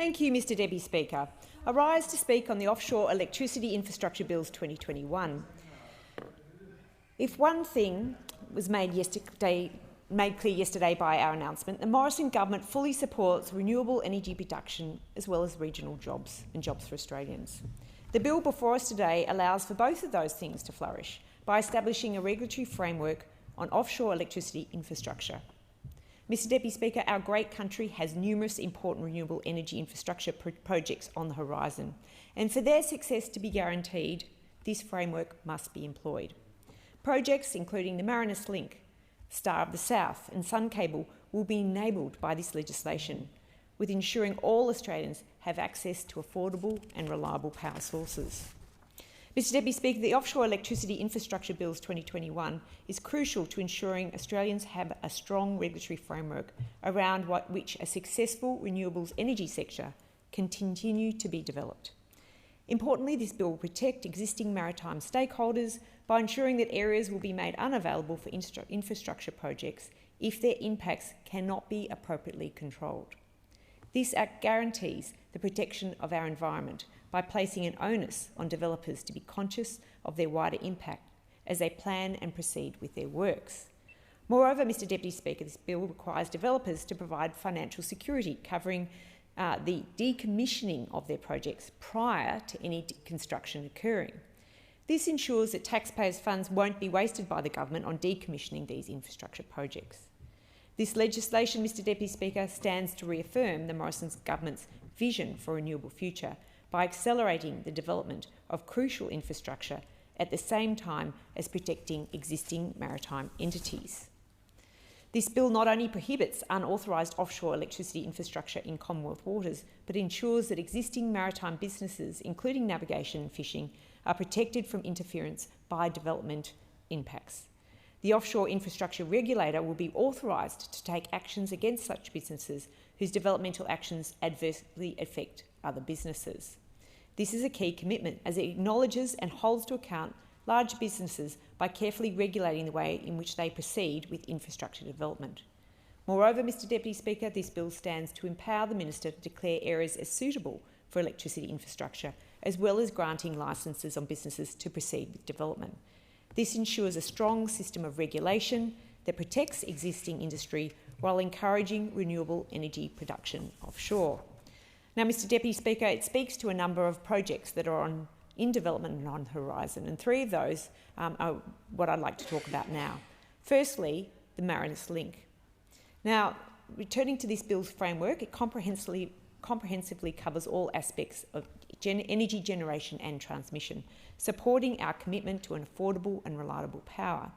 Thank you, Mr Deputy Speaker. I rise to speak on the Offshore Electricity Infrastructure Bills 2021. If one thing was made clear yesterday by our announcement, the Morrison government fully supports renewable energy production as well as regional jobs and jobs for Australians. The bill before us today allows for both of those things to flourish by establishing a regulatory framework on offshore electricity infrastructure. Mr Deputy Speaker, our great country has numerous important renewable energy infrastructure projects on the horizon, and for their success to be guaranteed, this framework must be employed. Projects including the Marinus Link, Star of the South and Sun Cable will be enabled by this legislation, with ensuring all Australians have access to affordable and reliable power sources. Mr Deputy Speaker, the Offshore Electricity Infrastructure Bills 2021 is crucial to ensuring Australians have a strong regulatory framework around which a successful renewables energy sector can continue to be developed. Importantly, this bill will protect existing maritime stakeholders by ensuring that areas will be made unavailable for infrastructure projects if their impacts cannot be appropriately controlled. This Act guarantees the protection of our environment by placing an onus on developers to be conscious of their wider impact as they plan and proceed with their works. Moreover, Mr Deputy Speaker, this bill requires developers to provide financial security covering the decommissioning of their projects prior to any construction occurring. This ensures that taxpayers' funds won't be wasted by the government on decommissioning these infrastructure projects. This legislation, Mr Deputy Speaker, stands to reaffirm the Morrison government's vision for a renewable future by accelerating the development of crucial infrastructure at the same time as protecting existing maritime entities. This bill not only prohibits unauthorised offshore electricity infrastructure in Commonwealth waters, but ensures that existing maritime businesses, including navigation and fishing, are protected from interference by development impacts. The Offshore Infrastructure Regulator will be authorised to take actions against such businesses whose developmental actions adversely affect other businesses. This is a key commitment as it acknowledges and holds to account large businesses by carefully regulating the way in which they proceed with infrastructure development. Moreover, Mr Deputy Speaker, this bill stands to empower the Minister to declare areas as suitable for electricity infrastructure, as well as granting licences on businesses to proceed with development. This ensures a strong system of regulation that protects existing industry while encouraging renewable energy production offshore. Now, Mr Deputy Speaker, it speaks to a number of projects that are in development and on the horizon, and three of those are what I'd like to talk about now. Firstly, the Marinus Link. Now, returning to this bill's framework, it comprehensively covers all aspects of energy generation and transmission, supporting our commitment to an affordable and reliable power.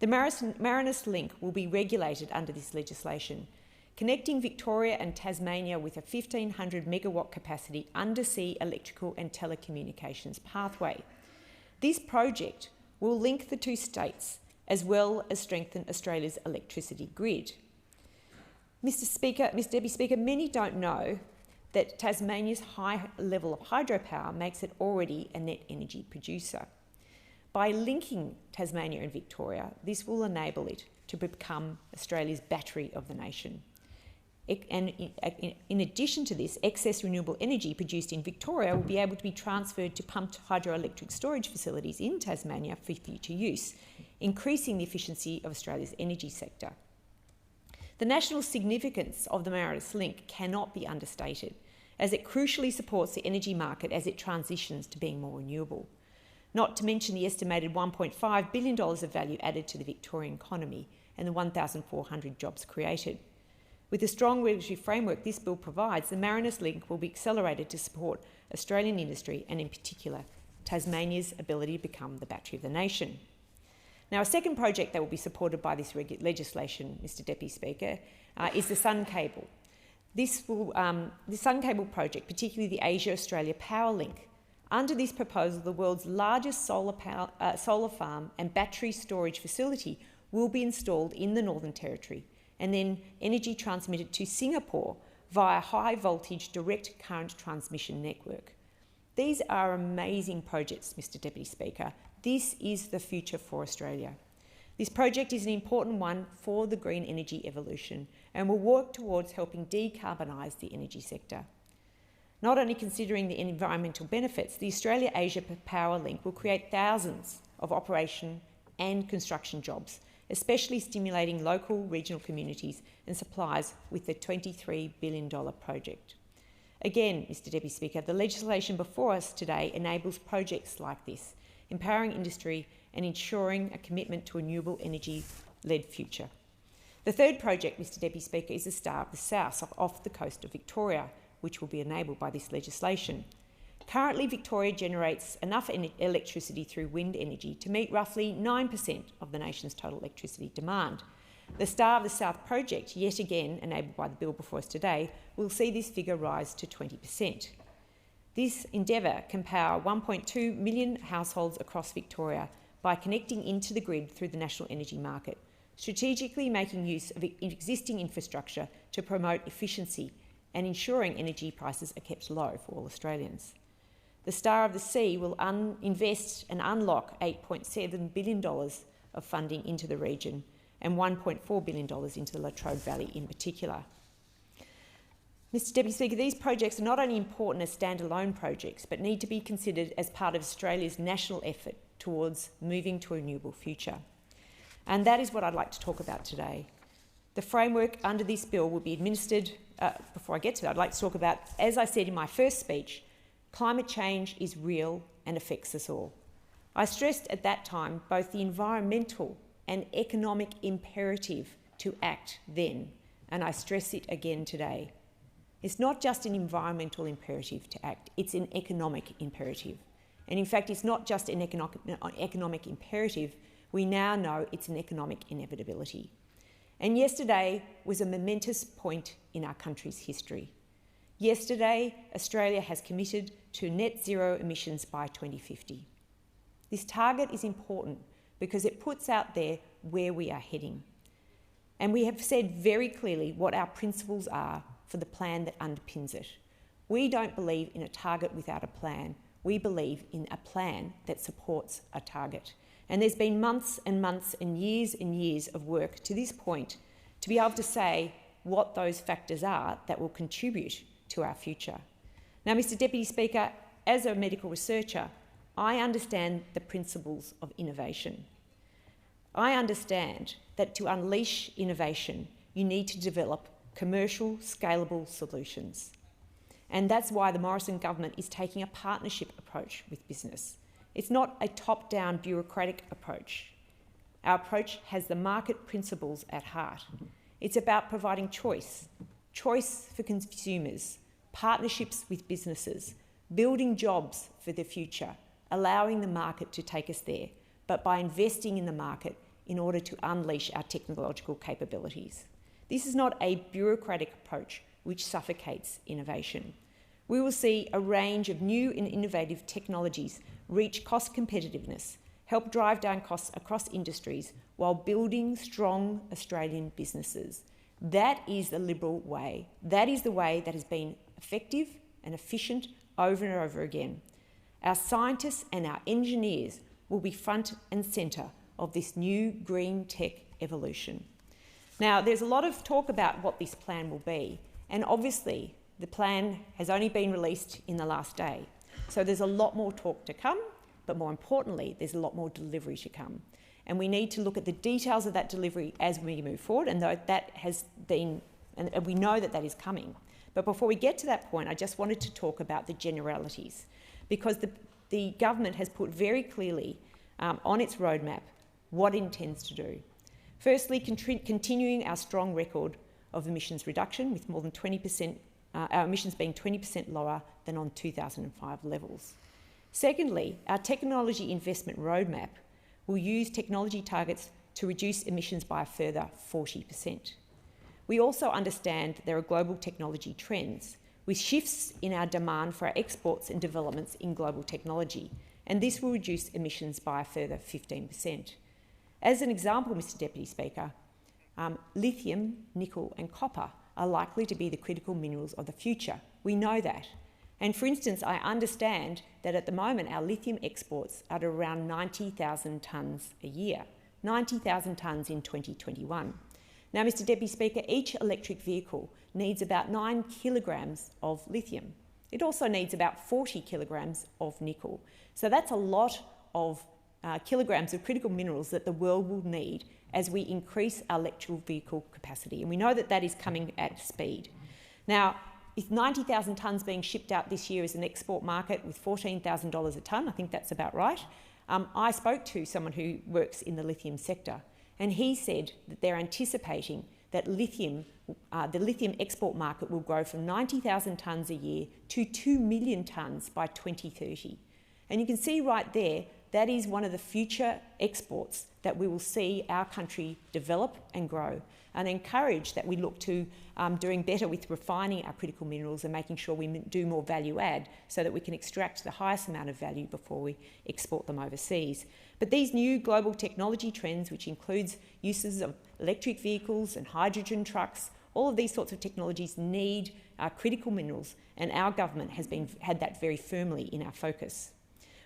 The Marinus Link will be regulated under this legislation, connecting Victoria and Tasmania with a 1,500 megawatt capacity undersea electrical and telecommunications pathway. This project will link the two states as well as strengthen Australia's electricity grid. Mr Deputy Speaker, many don't know that Tasmania's high level of hydropower makes it already a net energy producer. By linking Tasmania and Victoria, this will enable it to become Australia's battery of the nation. And in addition to this, excess renewable energy produced in Victoria will be able to be transferred to pumped hydroelectric storage facilities in Tasmania for future use, increasing the efficiency of Australia's energy sector. The national significance of the Marinus Link cannot be understated, as it crucially supports the energy market as it transitions to being more renewable, not to mention the estimated $1.5 billion of value added to the Victorian economy and the 1,400 jobs created. With the strong regulatory framework this bill provides, the Marinus Link will be accelerated to support Australian industry and, in particular, Tasmania's ability to become the battery of the nation. Now, a second project that will be supported by this legislation, Mr Deputy Speaker, is the Sun Cable. The Sun Cable project, particularly the Asia-Australia Power Link. Under this proposal, the world's largest solar farm and battery storage facility will be installed in the Northern Territory, and then energy transmitted to Singapore via high-voltage direct current transmission network. These are amazing projects, Mr Deputy Speaker. This is the future for Australia. This project is an important one for the green energy evolution and will work towards helping decarbonise the energy sector. Not only considering the environmental benefits, the Australia-Asia Power Link will create thousands of operation and construction jobs, especially stimulating local regional communities and suppliers with the $23 billion project. Again, Mr Deputy Speaker, the legislation before us today enables projects like this, empowering industry and ensuring a commitment to a renewable energy-led future. The third project, Mr Deputy Speaker, is the Star of the South off the coast of Victoria, which will be enabled by this legislation. Currently, Victoria generates enough electricity through wind energy to meet roughly 9% of the nation's total electricity demand. The Star of the South project, yet again enabled by the bill before us today, will see this figure rise to 20%. This endeavour can power 1.2 million households across Victoria by connecting into the grid through the national energy market, strategically making use of existing infrastructure to promote efficiency and ensuring energy prices are kept low for all Australians. The Star of the Sea will invest and unlock $8.7 billion of funding into the region and $1.4 billion into the Latrobe Valley in particular. Mr Deputy Speaker, these projects are not only important as standalone projects, but need to be considered as part of Australia's national effort towards moving to a renewable future. And that is what I'd like to talk about today. The framework under this bill will be administered. Before I get to that, I'd like to talk about, as I said in my first speech, climate change is real and affects us all. I stressed at that time both the environmental and economic imperative to act then, and I stress it again today. It's not just an environmental imperative to act, it's an economic imperative. And in fact, it's not just an economic imperative, we now know it's an economic inevitability. And yesterday was a momentous point in our country's history. Yesterday, Australia has committed to net zero emissions by 2050. This target is important because it puts out there where we are heading. And we have said very clearly what our principles are for the plan that underpins it. We don't believe in a target without a plan. We believe in a plan that supports a target. And there's been months and months and years of work to this point to be able to say what those factors are that will contribute to our future. Now, Mr Deputy Speaker, as a medical researcher, I understand the principles of innovation. I understand that to unleash innovation, you need to develop commercial, scalable solutions. And that's why the Morrison government is taking a partnership approach with business. It's not a top-down bureaucratic approach. Our approach has the market principles at heart. It's about providing choice for consumers, partnerships with businesses, building jobs for the future, allowing the market to take us there, but by investing in the market in order to unleash our technological capabilities. This is not a bureaucratic approach which suffocates innovation. We will see a range of new and innovative technologies reach cost competitiveness, help drive down costs across industries while building strong Australian businesses. That is the Liberal way. That is the way that has been effective and efficient over and over again. Our scientists and our engineers will be front and centre of this new green tech evolution. Now, there's a lot of talk about what this plan will be, and obviously the plan has only been released in the last day. So there's a lot more talk to come, but more importantly, there's a lot more delivery to come. And we need to look at the details of that delivery as we move forward, and though that has been, and we know that that is coming. But before we get to that point, I just wanted to talk about the generalities, because the government has put very clearly on its roadmap what it intends to do. Firstly, continuing our strong record of emissions reduction, with more than 20%, our emissions being 20% lower than on 2005 levels. Secondly, our technology investment roadmap will use technology targets to reduce emissions by a further 40%. We also understand there are global technology trends, with shifts in our demand for our exports and developments in global technology, and this will reduce emissions by a further 15%. As an example, Mr Deputy Speaker, lithium, nickel and copper are likely to be the critical minerals of the future. We know that. And for instance, I understand that at the moment our lithium exports are at around 90,000 tonnes a year, 90,000 tonnes in 2021. Now, Mr Deputy Speaker, each electric vehicle needs about 9 kilograms of lithium. it also needs about 40 kilograms of nickel. So that's a lot of kilograms of critical minerals that the world will need as we increase our electrical vehicle capacity. And we know that that is coming at speed. Now, with 90,000 tonnes being shipped out this year as an export market with $14,000 a tonne, I think that's about right. I spoke to someone who works in the lithium sector, and he said that they're anticipating that the lithium export market will grow from 90,000 tonnes a year to 2 million tonnes by 2030. And you can see right there, that is one of the future exports that we will see our country develop and grow, and encourage that we look to doing better with refining our critical minerals and making sure we do more value add so that we can extract the highest amount of value before we export them overseas. But these new global technology trends, which includes uses of electric vehicles and hydrogen trucks, all of these sorts of technologies need critical minerals, and our government has had that very firmly in our focus.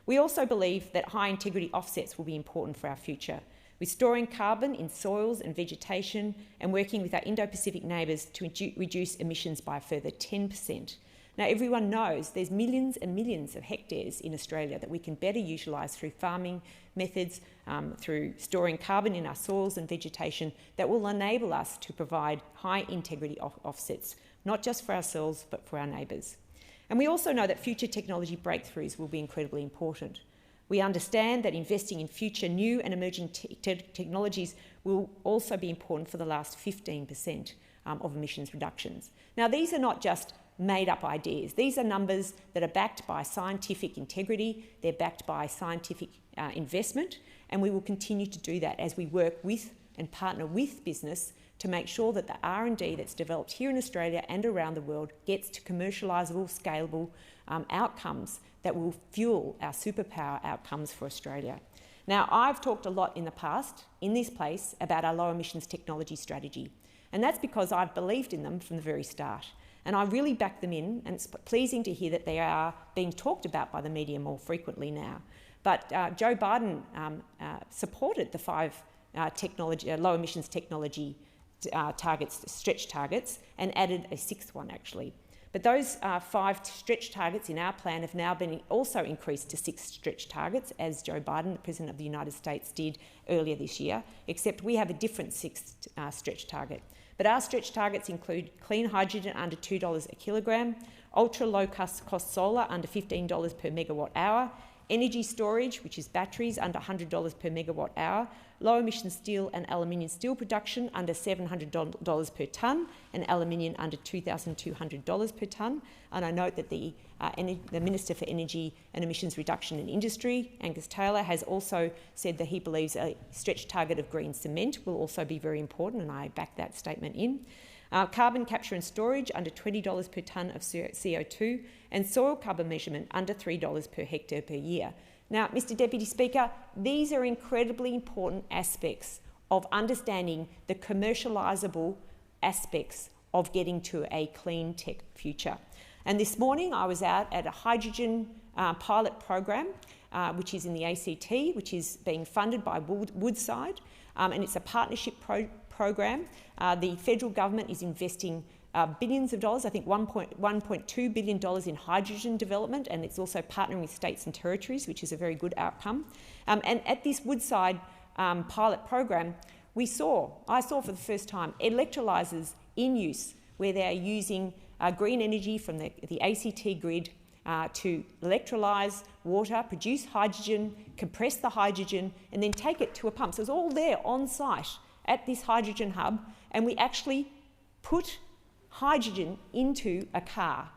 We also believe that high-integrity offsets will be important for our future, with storing carbon in soils and vegetation and working with our Indo-Pacific neighbours to reduce emissions by a further 10%. Now, everyone knows there's millions and millions of hectares in Australia that we can better utilise through farming methods, through storing carbon in our soils and vegetation that will enable us to provide high-integrity offsets, not just for ourselves but for our neighbours. And we also know that future technology breakthroughs will be incredibly important. We understand that investing in future new and emerging technologies will also be important for the last 15% of emissions reductions. Now, these are not just made-up ideas. These are numbers that are backed by scientific integrity, they're backed by scientific investment, and we will continue to do that as we work with and partner with business to make sure that the R&D that's developed here in Australia and around the world gets to commercialisable, scalable outcomes that will fuel our superpower outcomes for Australia. Now, I've talked a lot in the past, in this place, about our low emissions technology strategy, and that's because I've believed in them from the very start. And I really back them in, and it's pleasing to hear that they are being talked about by the media more frequently now. But Joe Biden supported the 5 low emissions technology targets, stretch targets, and added a 6th one actually. But those 5 stretch targets in our plan have now been also increased to 6 stretch targets, as Joe Biden, the President of the United States, did earlier this year, except we have a different 6th stretch target. But our stretch targets include clean hydrogen under $2 a kilogram, ultra low cost solar under $15 per megawatt hour, energy storage, which is batteries, under $100 per megawatt hour, low emission steel and aluminium steel production under $700 per tonne, and aluminium under $2,200 per tonne. And I note that the Minister for Energy and Emissions Reduction in Industry, Angus Taylor, has also said that he believes a stretch target of green cement will also be very important, and I back that statement in. Carbon capture and storage under $20 per tonne of CO2, and soil carbon measurement under $3 per hectare per year. Now, Mr Deputy Speaker, these are incredibly important aspects of understanding the commercialisable aspects of getting to a clean tech future. And this morning I was out at a hydrogen pilot program, which is in the ACT, which is being funded by Woodside, and it's a partnership program. The federal government is investing billions of dollars, I think $1.2 billion in hydrogen development, and it's also partnering with states and territories, which is a very good outcome. And at this Woodside pilot program, I saw for the first time electrolysers in use, where they are using green energy from the ACT grid to electrolyse water, produce hydrogen, compress the hydrogen, and then take it to a pump. So it's all there on site at this hydrogen hub, and we actually put hydrogen into a car.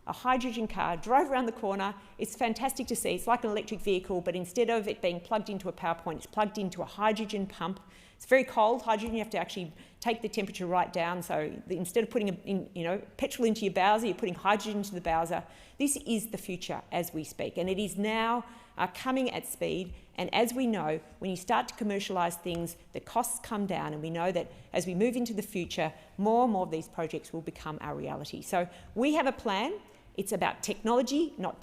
A hydrogen car drove around the corner. It's fantastic to see. It's like an electric vehicle, but instead of it being plugged into a power point, it's plugged into a hydrogen pump. It's very cold hydrogen. You have to actually take the temperature right down. So instead of putting petrol into your bowser, you're putting hydrogen into the bowser. This is the future as we speak, and it is now coming at speed. And as we know, when you start to commercialise things, the costs come down, and we know that as we move into the future, more and more of these projects will become our reality. So we have a plan. It's about technology, not